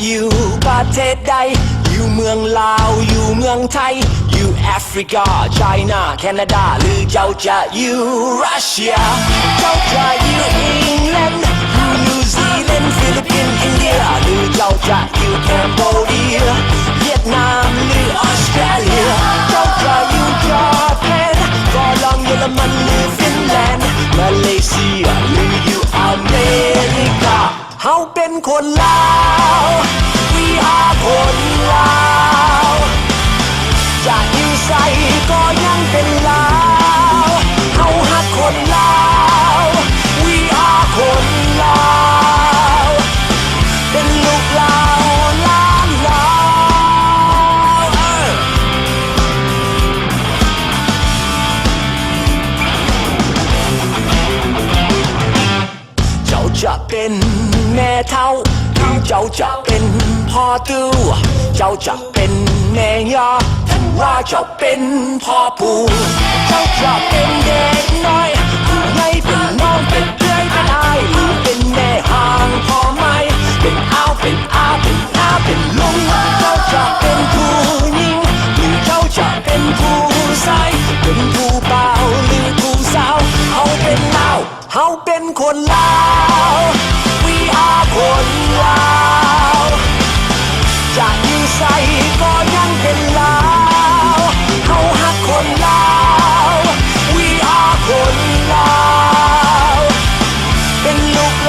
อยู่ประเทศใดอยู่เมืองลาวอยู่เมืองไทยอยู่แอฟริกาไชน่าแคนาดาหรือเจ้าจะอยู่รัสเซียเจ้าจะอยู่อังกฤษอยู่นิวซีแลนด์ฟิลิปปินส์อินเดียหรือเจ้าจะอยู่แคนเบเดียเวียดนามหรือออสเตรเลียเจ้าจะอยู่จอร์แดนฝรั่งเยอรมันหรือฟินแลนด์มาเลเซียหรืออยู่อเมริกาเฮาเป็นคนลาว We are คนลาวจะอยู่ใส่ก็ยังเป็นลาวเฮาฮักคนลาว We are คนลาวเป็นลูกลาวล้านลาวเจ้าจะเป็นแม่เฒ่าหรือเจ้าจะเป็นพ่อตู้เจ้าจะเป็นแม่ย่าท่านว่าเจ้าเป็นพ่อปู่เจ้าจะเป็นเด็กน้อยผู้ใหญ่เป็นน้องเป็นเพื่อนเป็นอายหรือเป็นแม่ห่างพ่อไม่เป็นอ้าวเป็นอาเป็นน้าเป็นลุงเจ้าจะเป็นผู้หญิงหรือเจ้าจะเป็นผู้ชายเป็นผู้บ่าวหรือผู้สาวเฮาเป็นลาวเฮาเป็นคนลา